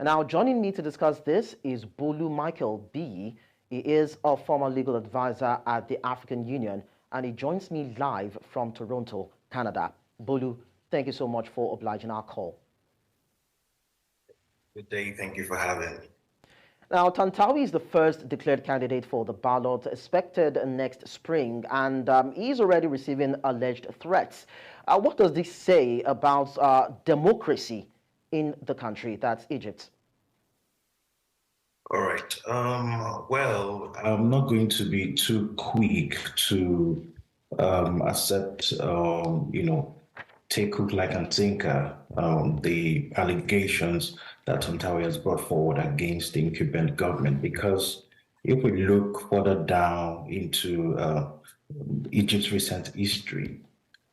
Now, joining me to discuss this is Bolu Michael-Biyi. He is a former legal advisor at the African Union, and he joins me live from Toronto, Canada. Bolu, thank you so much for obliging our call. Good day. Thank you for having me. Now, Tantawi is the first declared candidate for the ballot, expected next spring, and he's already receiving alleged threats. What does this say about democracy in the country, that's Egypt? All right. Well, I'm not going to be too quick to accept, take hook like and sinker, the allegations that Tontawi has brought forward against the incumbent government. Because if we look further down into Egypt's recent history,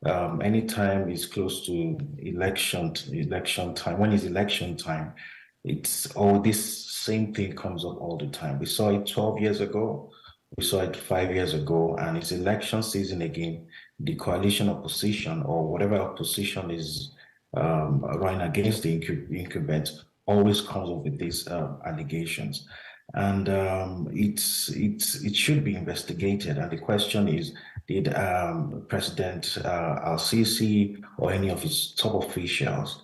anytime it's close to election time, when it's election time, it's all this same thing comes up all the time. We saw it 12 years ago, we saw it 5 years ago, and it's election season again. The coalition opposition or whatever opposition is running against the incumbent always comes up with these allegations, and it should be investigated. And the question is, did President Al-Sisi or any of his top officials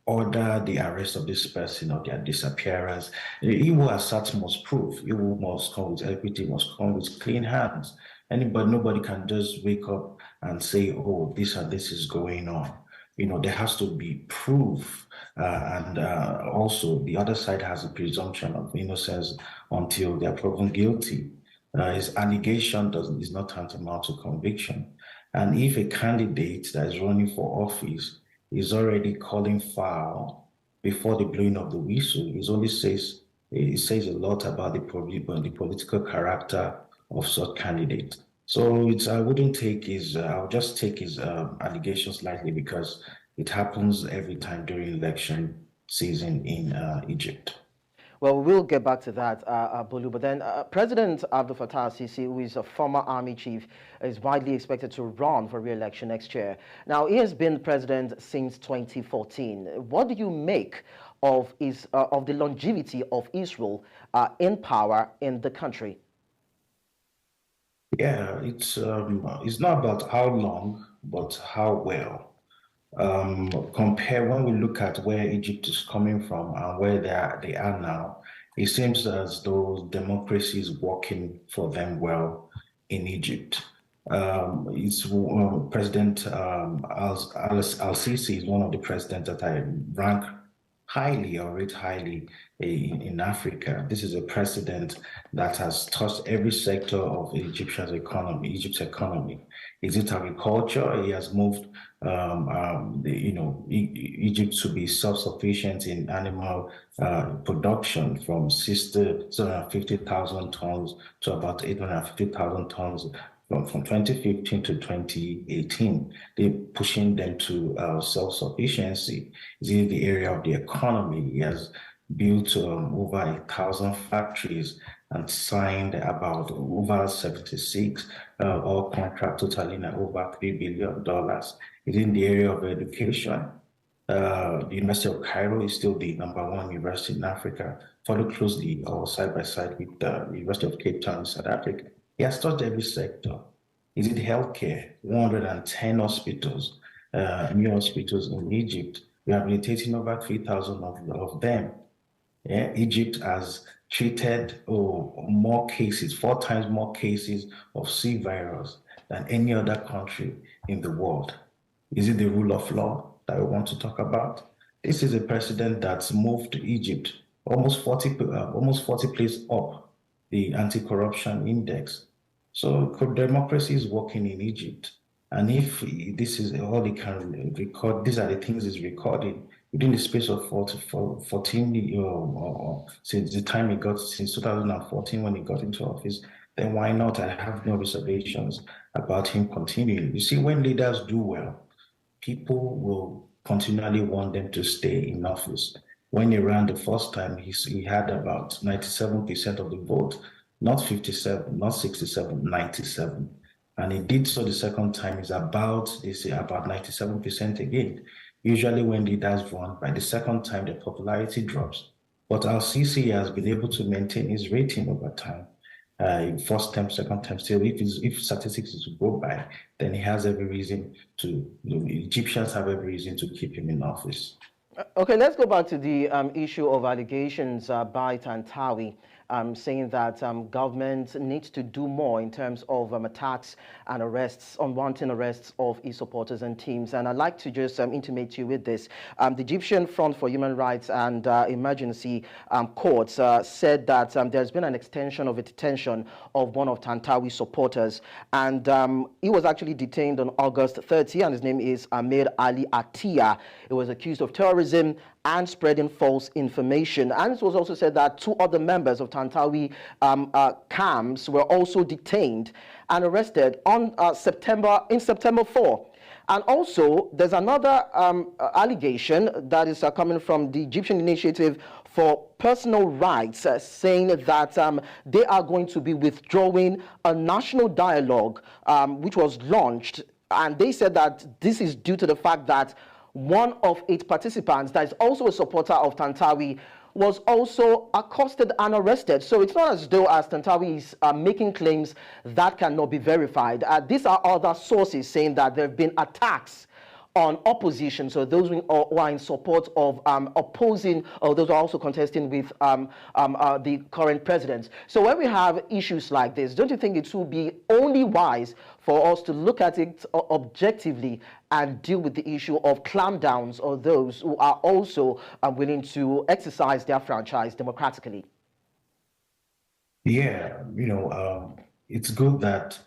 order the arrest of this person or their disappearance? He who asserts must prove. He who must come with equity must come with clean hands. Nobody can just wake up and say, "Oh, this and this is going on." There has to be proof, and also the other side has a presumption of innocence until they are proven guilty. His allegation is not tantamount to conviction. And if a candidate that is running for office is already calling foul before the blowing of the whistle, it says a lot about the political character of such candidate. So I wouldn't take I'll just take his allegations lightly because it happens every time during election season in Egypt. Well, we'll get back to that, Bolu. But then President Abdel Fattah al-Sisi, who is a former army chief, is widely expected to run for re-election next year. Now, he has been president since 2014. What do you make of the longevity of Israel in power in the country? Yeah, it's not about how long, but how well. Compare when we look at where Egypt is coming from and where they are now, it seems as though democracy is working for them well in Egypt. It's President Al-Sisi is one of the presidents that I rank highly or rate highly in Africa. This is a president that has touched every sector of Egypt's economy. Is it agriculture? He has moved Egypt to be self-sufficient in animal production from 650,000 tons to about 850,000 tons from 2015 to 2018. They're pushing them to self-sufficiency. Is in the area of the economy. He has built over 1,000 factories and signed about over 76 all contract totaling over $3 billion. It's in the area of education. The University of Cairo is still the #1 university in Africa, followed closely or side by side with the University of Cape Town in South Africa. He has touched every sector. Is it healthcare? 110 hospitals, new hospitals in Egypt, rehabilitating over 3,000 of them. Yeah, Egypt has treated more cases, 4 times more cases of C virus than any other country in the world. Is it the rule of law that we want to talk about? This is a president that's moved Egypt almost 40 places up the anti-corruption index. So democracy is working in Egypt. And if this is all he can record, these are the things he's recording within the space of 14 since the time since 2014 when he got into office, then why not? I have no reservations about him continuing. You see, when leaders do well, people will continually want them to stay in office. When he ran the first time, he had about 97% of the vote, not 57, not 67, 97. And he did so the second time, is about, they say, about 97% again. Usually when leaders run, by the second time, their popularity drops. But Al-Sisi has been able to maintain his rating over time. First term, second term, still, if statistics is to go by, then he has every reason to, Egyptians have every reason to keep him in office. Okay, let's go back to the issue of allegations by Tantawi, saying that government needs to do more in terms of attacks and arrests, unwanted arrests of his supporters and teams. And I'd like to just intimate you with this. The Egyptian Front for Human Rights and Emergency Courts said that there's been an extension of a detention of one of Tantawi's supporters. And he was actually detained on August 30, and his name is Amir Ali Atia. He was accused of terrorism and spreading false information. And it was also said that two other members of Tantawi camps were also detained and arrested on September 4. And also, there's another allegation that is coming from the Egyptian Initiative for Personal Rights, saying that they are going to be withdrawing a national dialogue which was launched. And they said that this is due to the fact that one of its participants, that is also a supporter of Tantawi, was also accosted and arrested. So it's not as though as Tantawi is making claims that cannot be verified. These are other sources saying that there have been attacks on opposition, so those who are in support of opposing, or those who are also contesting with the current president. So when we have issues like this, don't you think it will be only wise for us to look at it objectively and deal with the issue of clampdowns on those who are also willing to exercise their franchise democratically? Yeah, it's good that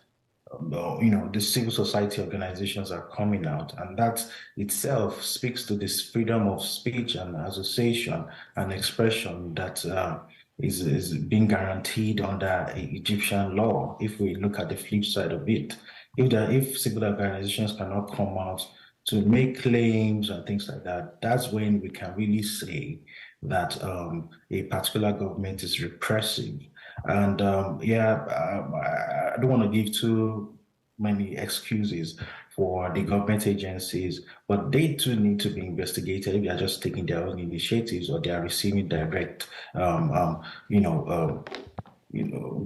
the civil society organizations are coming out, and that itself speaks to this freedom of speech and association and expression that is being guaranteed under Egyptian law. If we look at the flip side of it, if civil organizations cannot come out to make claims and things like that, that's when we can really say that a particular government is repressive. And I don't want to give too many excuses for the government agencies, but they too need to be investigated if they are just taking their own initiatives or they are receiving direct,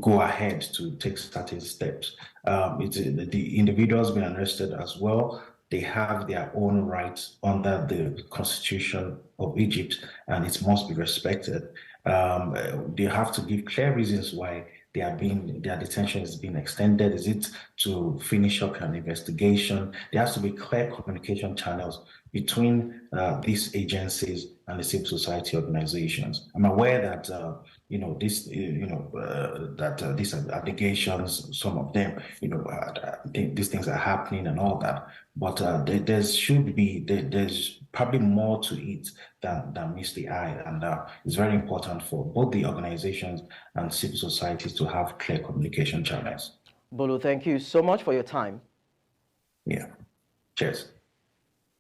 go ahead to take certain steps. The individuals being arrested as well. They have their own rights under the Constitution of Egypt, and it must be respected. They have to give clear reasons why their detention is being extended. Is it to finish up an investigation? There has to be clear communication channels between these agencies and the civil society organizations. I'm aware that these allegations, some of them, these things are happening and all that. But there's probably more to it than meets the eye, and it's very important for both the organizations and civil societies to have clear communication channels. Bolu, thank you so much for your time. Yeah. Cheers.